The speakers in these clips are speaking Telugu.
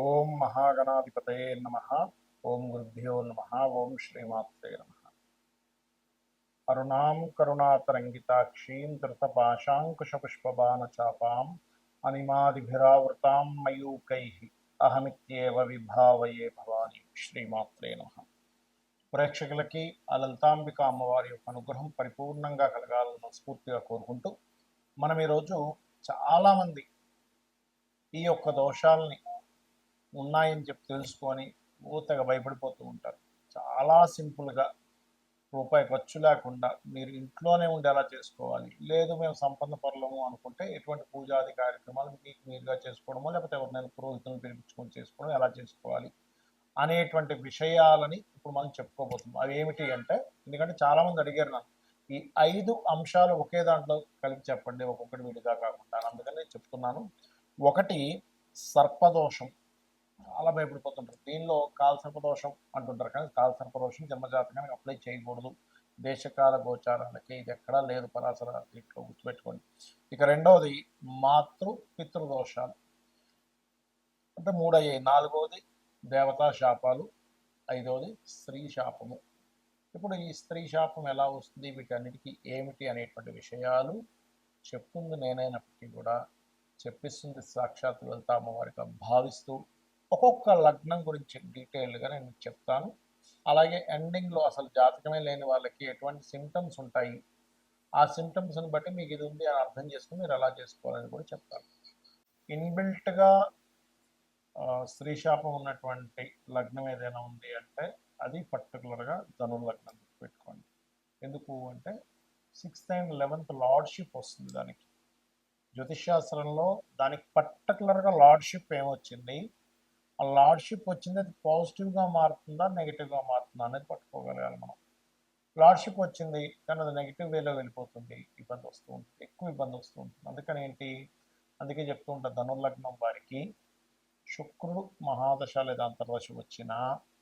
ఓం మహాగణాధిపతయే నమః. ఓం గురుభ్యో నమః. ఓం శ్రీమాత్రే నమః. అరుణాం కరుణాతరంగితాక్షీం ధృతపాశాంకుశపుష్పబాణచాపాం అనిమాదిభిరావృతాం మయూకైః అహమిత్యేవ విభావయే భవాని. శ్రీమాత్రే నమః. ప్రేక్షకులకి ఆ లలితాంబిక అమ్మవారి యొక్క అనుగ్రహం పరిపూర్ణంగా కలగాలని మనస్ఫూర్తిగా కోరుకుంటూ మనం ఈరోజు చాలామంది ఈ యొక్క దోషాలని ఉన్నాయని చెప్పి తెలుసుకొని ఊతగా భయపడిపోతూ ఉంటారు. చాలా సింపుల్గా రూపాయి ఖర్చు లేకుండా మీరు ఇంట్లోనే ఉండి ఎలా చేసుకోవాలి, లేదు మేము సంపన్న పరులము అనుకుంటే ఎటువంటి పూజాది కార్యక్రమాలు మీకు మీరుగా చేసుకోవడమో లేకపోతే ఎవరినైనా పురోహితులను పిలిపించుకొని చేసుకోవడం ఎలా చేసుకోవాలి అనేటువంటి విషయాలని ఇప్పుడు మనం చెప్పుకోబోతున్నాం. అవి ఏమిటి అంటే, ఎందుకంటే చాలామంది అడిగారు నన్ను ఈ 5 అంశాలు ఒకే దాంట్లో కలిపి చెప్పండి, ఒక్కొక్కటి విడిగా కాకుండా. అందుకని నేను చెప్తున్నాను. ఒకటి, సర్పదోషం. చాలా భయపడిపోతుంటారు. దీనిలో కాలసర్పదోషం అంటుంటారు, కానీ కాలసర్పదోషం జన్మజాతకానికి అప్లై చేయకూడదు. దేశకాల గోచారాలకి ఇది ఎక్కడా లేదు పరాశర దీంట్లో, గుర్తుపెట్టుకోండి. ఇక రెండవది మాతృ పితృదోషాలు, అంటే 3 అయ్యాయి. 4వది దేవతా శాపాలు, 5వది స్త్రీ శాపము. ఇప్పుడు ఈ స్త్రీ శాపం ఎలా వస్తుంది, వీటన్నిటికీ ఏమిటి అనేటువంటి విషయాలు చెప్తుంది నేనైనప్పటికీ కూడా చెప్పిస్తుంది సాక్షాత్ లలిత అమ్మవారిగా భావిస్తూ ఒక్కొక్క లగ్నం గురించి డీటెయిల్గా నేను చెప్తాను. అలాగే ఎండింగ్లో అసలు జాతకమే లేని వాళ్ళకి ఎటువంటి సిమ్టమ్స్ ఉంటాయి, ఆ సిమ్టమ్స్ని బట్టి మీకు ఇది ఉంది అని అర్థం చేసుకుని మీరు ఎలా చేసుకోవాలని కూడా చెప్తాను. ఇన్బిల్ట్గా స్త్రీ శాపం ఉన్నటువంటి లగ్నం ఏదైనా ఉంది అంటే అది పర్టికులర్గా ధనుర్లగ్నం పెట్టుకోండి. ఎందుకు అంటే 6th and 11th లార్డ్షిప్ వస్తుంది దానికి. జ్యోతిష్శాస్త్రంలో దానికి పర్టికులర్గా లార్డ్షిప్ ఏమొచ్చింది, ఆ లార్డ్షిప్ వచ్చింది అది పాజిటివ్గా మారుతుందా నెగిటివ్గా మారుతుందా అనేది పట్టుకోగలగాలి మనం. లార్డ్షిప్ వచ్చింది కానీ అది నెగిటివ్ వేలో వెళ్ళిపోతుంది, ఇబ్బంది వస్తూ ఉంటుంది, ఎక్కువ ఇబ్బంది వస్తూ ఉంటుంది. అందుకని ఏంటి, అందుకే చెప్తూ ఉంటారు ధనుర్లగ్నం వారికి శుక్రుడు మహాదశ లేదా అంతర్దశ వచ్చినా,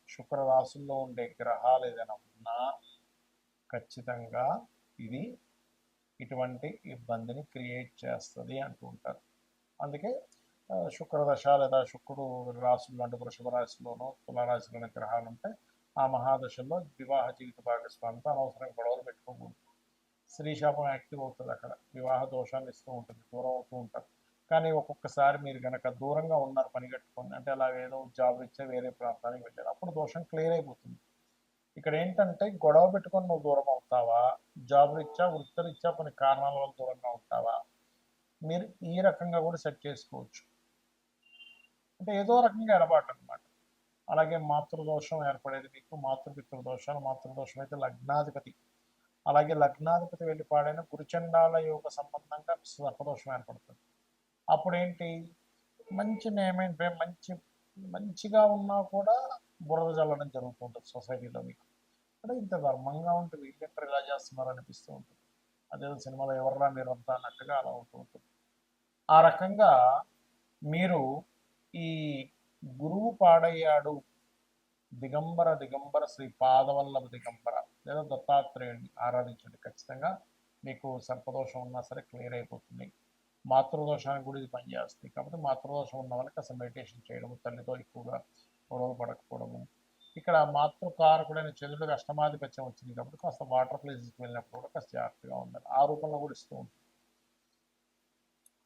శుక్ర రాశుల్లో ఉండే గ్రహాలు ఏదైనా ఉన్నా ఖచ్చితంగా ఇది ఇటువంటి ఇబ్బందిని క్రియేట్ చేస్తుంది అంటూ ఉంటారు. అందుకే శుక్రదశ లేదా శుక్రుడు రాశుల్లో అంటే వృషభ రాశిలోనో తులారాశిలోని గ్రహాలు ఉంటే ఆ మహాదశల్లో వివాహ జీవిత భాగస్వామితో అనవసరంగా గొడవలు పెట్టుకోకూడదు. స్త్రీ శాపం యాక్టివ్ అవుతుంది, అక్కడ వివాహ దోషాన్ని ఇస్తూ ఉంటుంది, దూరం అవుతూ ఉంటారు. కానీ ఒక్కొక్కసారి మీరు కనుక దూరంగా ఉన్నారు పని కట్టుకొని, అంటే అలా ఏదో జాబ్ ఇచ్చే వేరే ప్రాంతానికి వెళ్ళారు, అప్పుడు దోషం క్లియర్ అయిపోతుంది. ఇక్కడ ఏంటంటే గొడవ పెట్టుకొని నువ్వు దూరం అవుతావా, జాబ్ రీత్యా వృత్తిరీత్యా కొన్ని కారణాల వల్ల దూరంగా ఉంటావా, మీరు ఈ రకంగా కూడా సెట్ చేసుకోవచ్చు. అంటే ఏదో రకంగా ఎడబాటు అనమాట. అలాగే మాతృదోషం ఏర్పడేది మీకు, మాతృపితృదోషాలు. మాతృదోషం అయితే లగ్నాధిపతి, అలాగే లగ్నాధిపతి వెళ్ళి పాడైన గురుచండాల యోగ సంబంధంగా సర్పదోషం ఏర్పడుతుంది. అప్పుడేంటి, మంచి నేమ్ మంచిగా ఉన్నా కూడా బురద జల్లడం జరుగుతూ ఉంటుంది సొసైటీలో మీకు. అంటే ఇంత ధర్మంగా ఉంటే వీళ్ళెక్కడ ఇలా చేస్తున్నారు అనిపిస్తూ ఉంటుంది. అదేదో సినిమాలో ఎవర్రా మీరు అంతా అన్నట్టుగా అలా అవుతూ ఉంటుంది. ఆ రకంగా మీరు ఈ గురువు పాడయ్యాడు, దిగంబర దిగంబర శ్రీ పాదవల్లభ దిగంబర లేదా దత్తాత్రేయుడిని ఆరాధించండి. ఖచ్చితంగా మీకు సర్పదోషం ఉన్నా సరే క్లియర్ అయిపోతుంది. మాతృదోషానికి కూడా ఇది పనిచేస్తుంది. కాబట్టి మాతృదోషం ఉన్న వాళ్ళకి అసలు మెడిటేషన్ చేయడము, తల్లితో ఎక్కువగా గొడవ పడకపోవడము. ఇక్కడ మాతృకారకుడైన చంద్రుడికి అష్టమాధిపత్యం వచ్చింది కాబట్టి కాస్త వాటర్ ప్లేసెస్కి వెళ్ళినప్పుడు కూడా కాస్త జాగ్రత్తగా ఉండాలి. ఆ రూపంలో కూడా ఇస్తూ ఉంటుంది.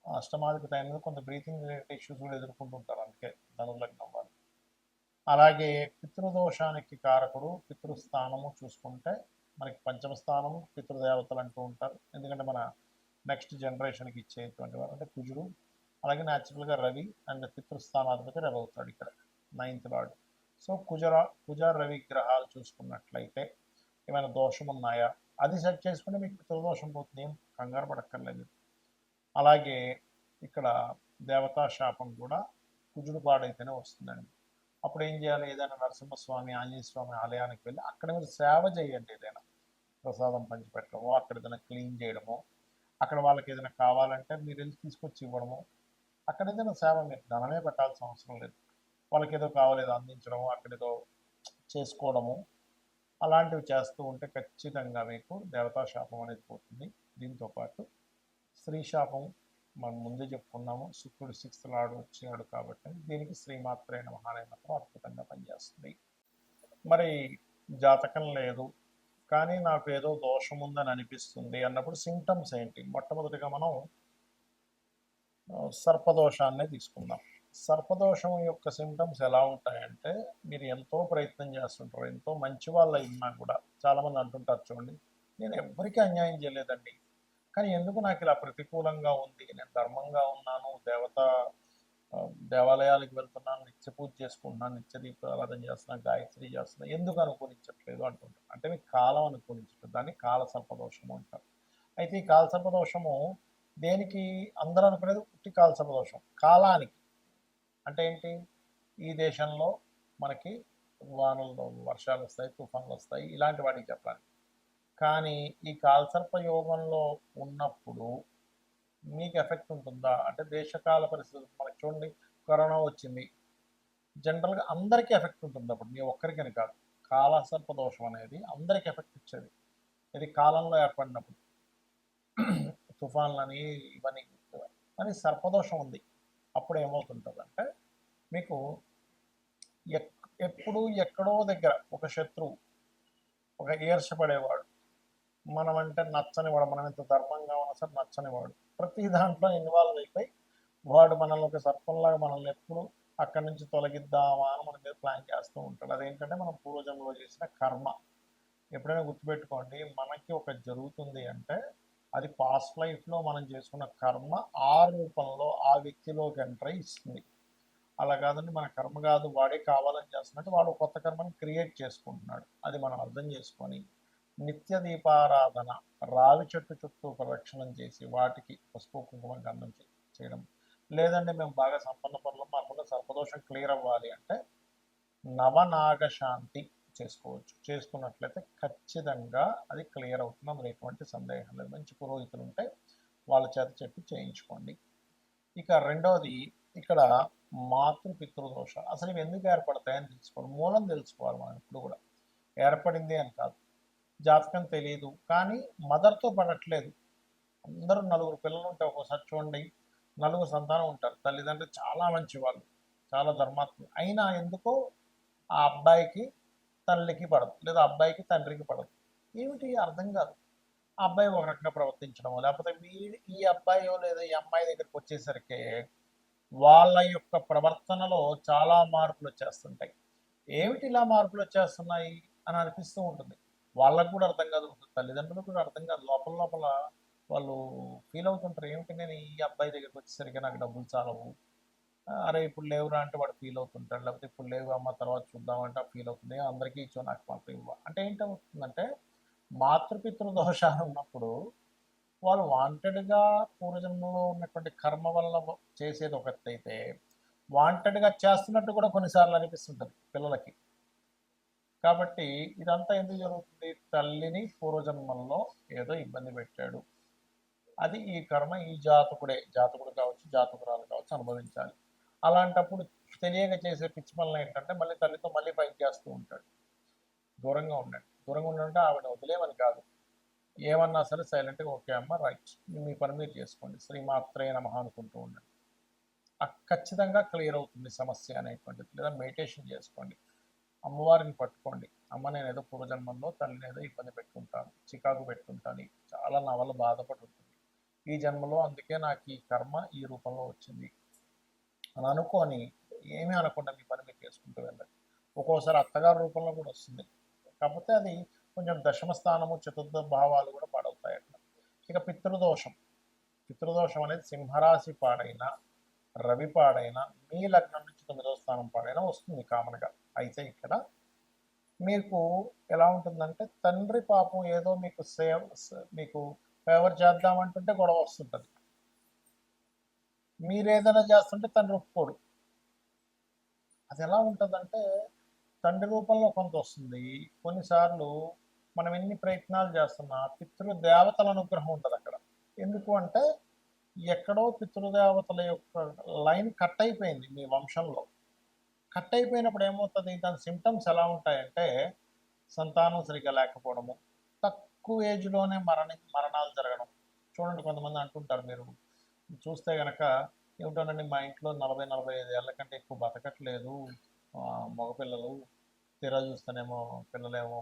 అష్టమాధిపతి అయినది కొంత బ్రీతింగ్ రిలేటెడ్ ఇష్యూస్ కూడా ఎదుర్కొంటుంటారు, అందుకే ధనుర్లగ్నం వాళ్ళు. అలాగే పితృదోషానికి కారకుడు పితృస్థానము చూసుకుంటే మనకి పంచమ స్థానము పితృదేవతలు అంటూ ఉంటారు. ఎందుకంటే మన నెక్స్ట్ జనరేషన్కి ఇచ్చేటువంటి వారు అంటే కుజుడు. అలాగే న్యాచురల్గా రవి అండ్ పితృస్థానాధిపతి రవి అవుతాడు ఇక్కడ 9th లార్డ్. సో కుజ రవి గ్రహాలు చూసుకున్నట్లయితే ఏమైనా దోషం ఉన్నాయా అది సెట్ చేసుకుంటే మీకు పితృదోషం పోతుంది, ఏం కంగారు పడక్కర్లేదు. అలాగే ఇక్కడ దేవతా శాపం కూడా కుజుడు పాడైతేనే వస్తుందండి. అప్పుడు ఏం చేయాలి, ఏదైనా నరసింహస్వామి ఆంజనేయ స్వామి ఆలయానికి వెళ్ళి అక్కడ మీరు సేవ చేయండి. ఏదైనా ప్రసాదం పంచిపెట్టడమో, అక్కడ ఏదైనా క్లీన్ చేయడమో, అక్కడ వాళ్ళకి ఏదైనా కావాలంటే మీరు వెళ్ళి తీసుకొచ్చి ఇవ్వడము, అక్కడ ఏదైనా సేవ, మీరు ధనమే పెట్టాల్సిన అవసరం లేదు. వాళ్ళకి ఏదో కావాలి ఏదో అందించడము, అక్కడ ఏదో చేసుకోవడము, అలాంటివి చేస్తూ ఉంటే ఖచ్చితంగా మీకు దేవతా శాపం అనేది పోతుంది. దీంతోపాటు స్త్రీ శాపం మనం ముందే చెప్పుకున్నాము, శుక్రుడు 6th లార్డ్ వచ్చాడు కాబట్టి దీనికి శ్రీమాత్రే నమః అనే మాత్రం అద్భుతంగా పనిచేస్తుంది. మరి జాతకం లేదు కానీ నాకు ఏదో దోషం ఉందని అనిపిస్తుంది అన్నప్పుడు సింటమ్స్ ఏంటి? మొట్టమొదటిగా మనం సర్పదోషాన్నే తీసుకుందాం. సర్పదోషం యొక్క సింటమ్స్ ఎలా ఉంటాయంటే, మీరు ఎంతో ప్రయత్నం చేస్తుంటారు, ఎంతో మంచి వాళ్ళు అయినా కూడా చాలామంది అంటుంటారు చూడండి, నేను ఎవ్వరికీ అన్యాయం చేయలేదండి, కానీ ఎందుకు నాకు ఇలా ప్రతికూలంగా ఉంది, నేను ధర్మంగా ఉన్నాను, దేవాలయాలకు వెళ్తున్నాను, నిత్య పూజ చేసుకుంటున్నాను, నిత్య దీపారాధన చేస్తున్నాను, గాయత్రి చేస్తున్నాను, ఎందుకు అనుకూలించట్లేదు అంటుంటారు. అంటే మీకు కాలం అనుకూలించట్లేదు, దాన్ని కాల సర్పదోషము అంటారు. అయితే ఈ కాల సర్పదోషము దేనికి? అందరూ అనుకునేది ఉట్టి కాల సర్పదోషం కాలానికి. అంటే ఏంటి? ఈ దేశంలో మనకి వర్షాలు వస్తాయి, తుఫాన్లు వస్తాయి, ఇలాంటి వాటికి చెప్పడానికి. కానీ ఈ కాలసర్ప యోగంలో ఉన్నప్పుడు మీకు ఎఫెక్ట్ ఉంటుందా అంటే, దేశకాల పరిస్థితులు మనకి చూడండి, కరోనా వచ్చింది, జనరల్గా అందరికీ ఎఫెక్ట్ ఉంటుంది. అప్పుడు మీ ఒక్కరికని కాదు, కాలసర్ప దోషం అనేది అందరికీ ఎఫెక్ట్ ఇచ్చేది. ఇది కాలంలో ఏర్పడినప్పుడు తుఫాన్లని ఇవన్నీ అని సర్పదోషం ఉంది. అప్పుడు ఏమవుతుంటుంది అంటే, మీకు ఎప్పుడు ఎక్కడో దగ్గర ఒక శత్రువు, ఒక ఈర్షపడేవాడు, మనం అంటే నచ్చనివాడు, మనం ఎంత ధర్మంగా ఉన్నా సరే నచ్చనివాడు, ప్రతి దాంట్లో ఇన్వాల్వ్ అయిపోయి వాడు మనల్ని ఒక సర్పంలాగా మనల్ని ఎప్పుడు అక్కడి నుంచి తొలగిద్దామా అని మన మీద ప్లాన్ చేస్తూ ఉంటాడు. అదేంటంటే మనం పూర్వజన్మలో చేసిన కర్మ. ఎప్పుడైనా గుర్తుపెట్టుకోండి, మనకి ఒక జరుగుతుంది అంటే అది పాస్ట్ లైఫ్లో మనం చేసుకున్న కర్మ ఆ రూపంలో ఆ వ్యక్తిలోకి ఎంటర్ అయి ఇస్తుంది. అలా కాదండి, మన కర్మ కాదు, వాడే కావాలని చేస్తున్నట్టు వాడు కొత్త కర్మని క్రియేట్ చేసుకుంటున్నాడు. అది మనం అర్థం చేసుకొని నిత్య దీపారాధన, రావి చెట్టు చుట్టూ ప్రదక్షిణం చేసి వాటికి పసుపు కుంకుమ గంధం చేయడం. లేదండి మేము బాగా సంపన్న పనులు, మాకున్న సర్పదోషం క్లియర్ అవ్వాలి అంటే నవనాగశాంతి చేసుకోవచ్చు. చేసుకున్నట్లయితే ఖచ్చితంగా అది క్లియర్ అవుతుంది, అందులో ఎటువంటి సందేహం లేదు. మంచి పురోహితులు ఉంటే వాళ్ళ చేత చెప్పి చేయించుకోండి. ఇక రెండవది, ఇక్కడ మాతృపితృదోష అసలు ఇవి ఎందుకు ఏర్పడతాయని తెలుసుకోవాలి, మూలం తెలుసుకోవాలి. మనం ఇప్పుడు కూడా ఏర్పడింది అని కాదు, జాతకం తెలియదు కానీ మదర్తో పడట్లేదు. అందరూ నలుగురు పిల్లలు ఉంటే ఒక్కోసారి చూడండి, నలుగురు సంతానం ఉంటారు, తల్లిదండ్రులు చాలా మంచి వాళ్ళు, చాలా ధర్మాత్ములు, అయినా ఎందుకో ఆ అబ్బాయికి తల్లికి పడదు, లేదా అబ్బాయికి తండ్రికి పడదు. ఏమిటి అర్థం కాదు. ఆ అబ్బాయి ఒక రకంగా ప్రవర్తించడం, లేకపోతే ఈ అబ్బాయో లేదా ఈ అమ్మాయి దగ్గరికి వచ్చేసరికి వాళ్ళ యొక్క ప్రవర్తనలో చాలా మార్పులు వచ్చేస్తుంటాయి. ఏమిటి ఇలా మార్పులు వచ్చేస్తున్నాయి అని అనిపిస్తూ ఉంటుంది. వాళ్ళకు కూడా అర్థం కాదు, తల్లిదండ్రులకు కూడా అర్థం కాదు. లోపల లోపల వాళ్ళు ఫీల్ అవుతుంటారు, ఏమిటి నేను ఈ అబ్బాయి దగ్గరికి వచ్చేసరికి నాకు డబ్బులు చాలవు, అరే ఇప్పుడు లేవురా అంటే వాడు ఫీల్ అవుతుంటాడు, లేకపోతే ఇప్పుడు లేవు అమ్మ తర్వాత చూద్దామంటే ఫీల్ అవుతుంది, అందరికీ ఇచ్చో నాకు మాత్రం ఇవ్వ అంటే ఏంటవుతుందంటే, మాతృపితృ దోషాలు ఉన్నప్పుడు వాళ్ళు వాంటెడ్గా పూర్వజన్మలో ఉన్నటువంటి కర్మ వల్ల చేసేది ఒకటైతే, వాంటెడ్గా చేస్తున్నట్టు కూడా కొన్నిసార్లు అనిపిస్తుంటుంది పిల్లలకి. కాబట్టి ఇదంతా ఎందుకు జరుగుతుంది? తల్లిని పూర్వజన్మల్లో ఏదో ఇబ్బంది పెట్టాడు, అది ఈ కర్మ ఈ జాతకుడు కావచ్చు, జాతకురాలు కావచ్చు అనుభవించాలి. అలాంటప్పుడు తెలియక చేసే పిచ్చి పనులు ఏంటంటే, మళ్ళీ తల్లితో మళ్ళీ ఫైట్ చేస్తూ ఉంటాడు. దూరంగా ఉండండి. దూరంగా ఉండంటే ఆవిడ వదిలేమని కాదు, ఏమన్నా సరే సైలెంట్గా ఓకే అమ్మ రైట్, మీ పని మీరు చేసుకోండి, శ్రీమాత్రే నమః అనుకుంటూ ఉండండి. ఖచ్చితంగా క్లియర్ అవుతుంది సమస్య అనేటువంటిది. లేదా మెడిటేషన్ చేసుకోండి, అమ్మవారిని పట్టుకోండి, అమ్మ నేను ఏదో పూర్వజన్మంలో తల్లిని ఏదో ఇబ్బంది పెట్టుకుంటాను, చికాకు పెట్టుకుంటాను, చాలా నా వల్ల బాధపడి ఉంటుంది, ఈ జన్మలో అందుకే నాకు ఈ కర్మ ఈ రూపంలో వచ్చింది అని అనుకొని ఏమీ అనకుండా మీ పని మీరు చేసుకుంటూ వెళ్ళండి. ఒక్కోసారి అత్తగారి రూపంలో కూడా వస్తుంది, కాకపోతే అది కొంచెం దశమ స్థానము చతుర్థ భావాలు కూడా పాడవుతాయి అట్లా. ఇక పితృదోషం అనేది సింహరాశి పాడైనా, రవి పాడైనా, మీ లగ్నం నుంచి 9వ స్థానం పాడైనా వస్తుంది కామన్గా. అయితే ఇక్కడ మీకు ఎలా ఉంటుందంటే, తండ్రి పాపం ఏదో మీకు ఫేవర్ చేద్దామంటుంటే గొడవ వస్తుంటుంది, మీరు ఏదైనా చేస్తుంటే తండ్రి ఒప్పుకోడు. అది ఎలా ఉంటుందంటే, తండ్రి రూపంలో కొంత వస్తుంది, కొన్నిసార్లు మనం ఎన్ని ప్రయత్నాలు చేస్తున్నా పితృదేవతల అనుగ్రహం ఉంటుంది అక్కడ. ఎందుకు అంటే, ఎక్కడో పితృదేవతల యొక్క లైన్ కట్ అయిపోయింది మీ వంశంలో. కట్ అయిపోయినప్పుడు ఏమవుతుంది, దాని సిమ్టమ్స్ ఎలా ఉంటాయంటే, సంతానం సరిగ్గా లేకపోవడము, తక్కువ ఏజ్లోనే మరణాలు జరగడం. చూడండి, కొంతమంది అంటుంటారు, మీరు చూస్తే గనక ఏమిటోనండి మా ఇంట్లో 40-45 ఏళ్ల కంటే ఎక్కువ బతకట్లేదు మగపిల్లలు. తీరా చూస్తేనేమో పిల్లలేమో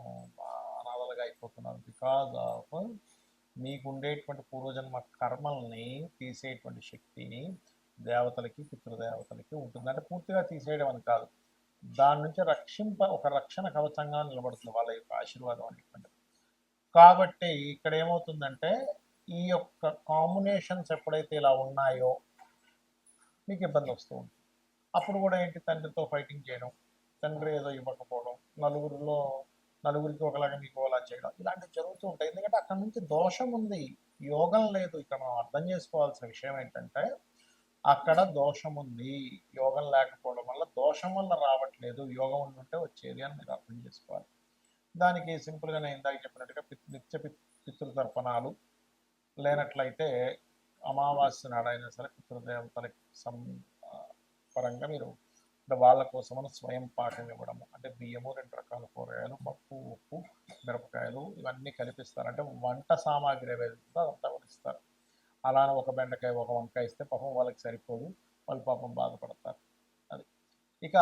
అనాథలుగా అయిపోతున్నారు. బికాజ్ ఆఫ్ మీకు ఉండేటువంటి పూర్వజన్మ కర్మల్ని తీసేటువంటి శక్తిని దేవతలకి, పితృదేవతలకి ఉంటుంది. అంటే పూర్తిగా తీసేయడం అని కాదు. దాని నుంచి ఒక రక్షణ కవచంగా నిలబడుతుంది వాళ్ళ యొక్క ఆశీర్వాదం అనేటువంటిది. కాబట్టి ఇక్కడ ఏమవుతుందంటే ఈ యొక్క కాంబినేషన్స్ ఎప్పుడైతే ఇలా ఉన్నాయో మీకు ఇబ్బంది వస్తూ ఉంటుంది. అప్పుడు కూడా ఏంటి, తండ్రితో ఫైటింగ్ చేయడం, తండ్రి ఏదో ఇవ్వకపోవడం, నలుగురికి ఒకలాగా మీకు ఒకలా చేయడం, ఇలాంటివి జరుగుతూ ఉంటాయి. ఎందుకంటే అక్కడ నుంచి దోషం ఉంది, యోగం లేదు. ఇక్కడ మనం అర్థం చేసుకోవాల్సిన విషయం ఏంటంటే అక్కడ దోషం ఉంది, యోగం లేకపోవడం వల్ల, దోషం వల్ల రావట్లేదు, యోగం ఉంటే వచ్చేది అని మీరు అర్థం చేసుకోవాలి. దానికి సింపుల్గా నేను ఇందాక చెప్పినట్టుగా నిత్య పితృతర్పణాలు లేనట్లయితే అమావాస్య నాడైనా సరే పితృదేవతలకి పరంగా మీరు అంటే వాళ్ళ కోసమని స్వయం పాకం ఇవ్వడము, అంటే బియ్యము, 2 రకాల కూరగాయలు, పప్పు, ఉప్పు, మిరపకాయలు ఇవన్నీ కలిపిస్తారు. అంటే వంట సామాగ్రి ఏదైతే అదంతా కూడా ఇస్తారు. అలానే ఒక బెండకాయ ఒక వంకాయ ఇస్తే పాపం వాళ్ళకి సరిపోదు, వాళ్ళు పాపం బాధపడతారు. అది ఇక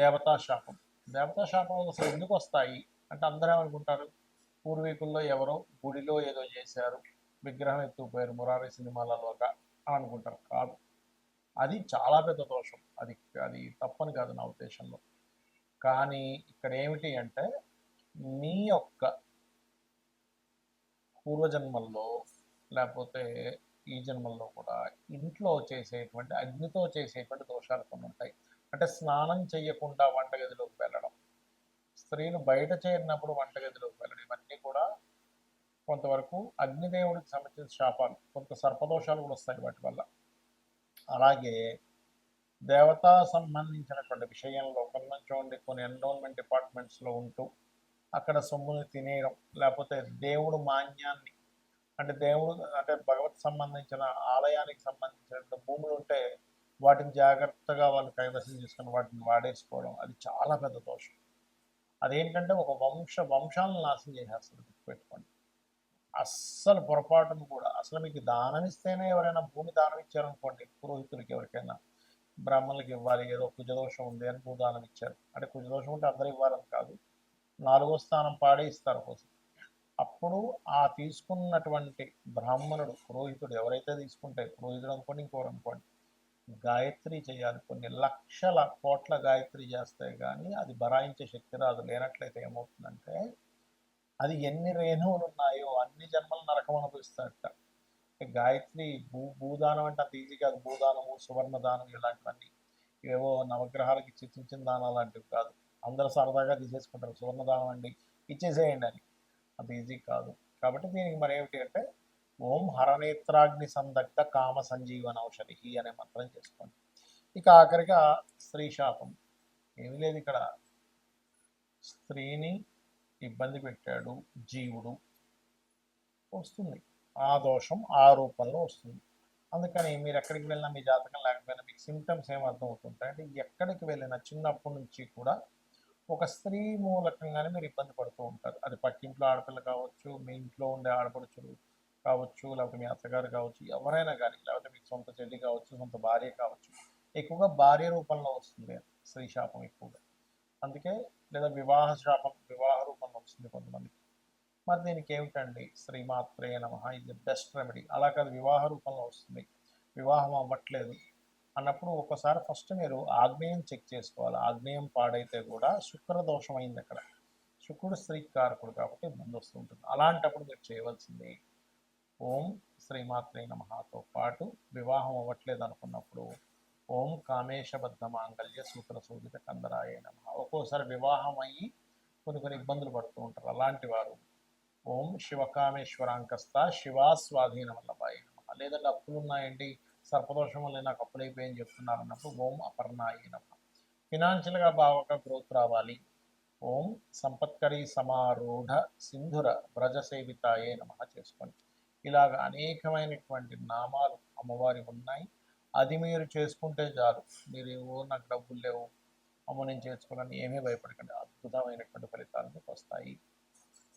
దేవతా శాపం. దేవతా శాపం అసలు ఎందుకు వస్తాయి అంటే అందరూ ఏమనుకుంటారు, పూర్వీకుల్లో ఎవరో గుడిలో ఏదో చేశారు, విగ్రహం ఎత్తుకుపోయారు మురారి సినిమాలలోగా అని అనుకుంటారు. కాదు, అది చాలా పెద్ద దోషం. అది అది తప్పని కాదు నా ఉద్దేశంలో. కానీ ఇక్కడ ఏమిటి అంటే మీ యొక్క పూర్వజన్మల్లో లేకపోతే ఈ జన్మల్లో కూడా ఇంట్లో చేసేటువంటి అగ్నితో చేసేటువంటి దోషాలు కొన్ని ఉంటాయి. అంటే స్నానం చేయకుండా వంటగదిలోకి వెళ్ళడం, స్త్రీలు బయట చేరినప్పుడు వంటగదిలోకి వెళ్ళడం, ఇవన్నీ కూడా కొంతవరకు అగ్నిదేవుడికి సంబంధించిన శాపాలు. కొంత సర్పదోషాలు కూడా వస్తాయి వాటి వల్ల. అలాగే దేవతా సంబంధించినటువంటి విషయంలో చూడండి, కొన్ని ఎన్రోల్మెంట్ డిపార్ట్మెంట్స్లో ఉంటూ అక్కడ సొమ్ముని తినేయడం, లేకపోతే దేవుడు మాన్యాన్ని అంటే భగవత్ సంబంధించిన ఆలయానికి సంబంధించిన భూములు ఉంటే వాటిని జాగ్రత్తగా వాళ్ళు కైవసం చేసుకుని వాటిని వాడేసుకోవడం, అది చాలా పెద్ద దోషం. అదేంటంటే ఒక వంశాలను నాశనం చేసేస్తుంది. గుర్తుపెట్టుకోండి. అస్సలు పొరపాటును కూడా, అసలు మీకు దానం ఇస్తేనే, ఎవరైనా భూమి దానం ఇచ్చారనుకోండి, పురోహితులకి ఎవరికైనా బ్రాహ్మణులకి ఇవ్వాలి, ఏదో కుజదోషం ఉంది అని భూదానం ఇచ్చారు అంటే, కుజదోషం ఉంటే అందరూ ఇవ్వాలని కాదు, 4వ స్థానం పాడే ఇస్తారు కోసం. అప్పుడు ఆ తీసుకున్నటువంటి బ్రాహ్మణుడు, పురోహితుడు ఎవరైతే తీసుకుంటే, పురోహితుడు అనుకోండి ఇంకోరు అనుకోండి, గాయత్రి చేయాలి. కొన్ని లక్షల కోట్ల గాయత్రి చేస్తే కానీ అది బరాయించే శక్తి రాదు. లేనట్లయితే ఏమవుతుందంటే అది ఎన్ని రేణువులు ఉన్నాయో అన్ని జన్మలు నరకం అనుభవిస్తాడట. గాయత్రి భూదానం అంటే అంత ఈజీ కాదు. భూదానము, సువర్ణ దానం ఇలాంటివన్నీ ఏవో నవగ్రహాలకి చిన్న దానాలు లాంటివి కాదు. అందరూ సరదాగా తీసేసుకుంటారు, సువర్ణ దానం అండి ఇచ్చేసేయండి అని. అంత ఈజీ కాదు. కాబట్టి దీనికి మరి ఏమిటి అంటే ఓం హరనేత్రాగ్ని సందగ్ధ కామ సంజీవన ఔషధి అనే మంత్రం చేసుకోండి. ఇక ఆఖరిగా స్త్రీ శాపం. ఏమీ లేదు, ఇక్కడ స్త్రీని ఇబ్బంది పెట్టాడు జీవుడు, వస్తుంది ఆ దోషం, ఆ రూపంలో వస్తుంది. అందుకని మీరు ఎక్కడికి వెళ్ళినా, మీ జాతకం లేకపోయినా మీకు సిమ్టమ్స్ ఏం అర్థం అవుతుంటాయి అంటే, ఎక్కడికి వెళ్ళినా చిన్నప్పటి నుంచి కూడా ఒక స్త్రీ మూలకంగానే మీరు ఇబ్బంది పడుతూ ఉంటారు. అది పక్కింట్లో ఆడపిల్ల కావచ్చు, మీ ఇంట్లో ఉండే ఆడపడుచులు కావచ్చు, లేకపోతే మీ అత్తగారు కావచ్చు, ఎవరైనా కానీ, లేకపోతే మీకు సొంత చెల్లి కావచ్చు, సొంత భార్య కావచ్చు. ఎక్కువగా భార్య రూపంలో వస్తుంది స్త్రీ శాపం ఎక్కువగా. అందుకే లేదా వివాహ శాపం వివాహ రూపంలో వస్తుంది కొంతమందికి. మరి దీనికి ఏమిటండి, శ్రీమాత్రే నమః ఇది బెస్ట్ రెమెడీ. అలా కాదు, వివాహ రూపంలో వస్తుంది, వివాహం అవ్వట్లేదు అన్నప్పుడు ఒకసారి ఫస్ట్ మీరు ఆగ్నేయం చెక్ చేసుకోవాలి. ఆగ్నేయం పాడైతే కూడా శుక్రదోషం అయింది అక్కడ. శుక్రుడు స్త్రీకి కారకుడు కాబట్టి ఇబ్బంది వస్తుంటుంది. అలాంటప్పుడు మీరు చేయవలసింది ఓం శ్రీమాత్రే నమఃతో పాటు, వివాహం అవ్వట్లేదు అనుకున్నప్పుడు ఓం కామేశబద్ధ మాంగళ్య సూత్ర శోభిత కందరాయ నమః. ఒక్కోసారి వివాహం అయ్యి కొన్ని ఇబ్బందులు పడుతూ ఉంటారు. అలాంటి వారు ఓం శివకామేశ్వరాంకస్త శివా స్వాధీన వల్లభాయ నమః. లేదంటే అప్పులు ఉన్నాయండి, సర్పదోషం వల్ల నాకు అప్పులు అయిపోయాయని చెప్తున్నారు అన్నప్పుడు ఓం అపర్ణాయ నమః. ఫినాన్షియల్గా బాగా గ్రోత్ రావాలి, ఓం సంపత్కరీ సమారూఢ సింధుర వ్రజ సేవితాయే నమః చేసుకోండి. ఇలాగ అనేకమైనటువంటి నామాలు అమ్మవారి ఉన్నాయి. అది మీరు చేసుకుంటే చాలు. మీరు నాకు డబ్బులు లేవు, అమ్మ నేను చేసుకోవాలని ఏమీ భయపడకండి, అద్భుతమైనటువంటి ఫలితాలు మీకు వస్తాయి.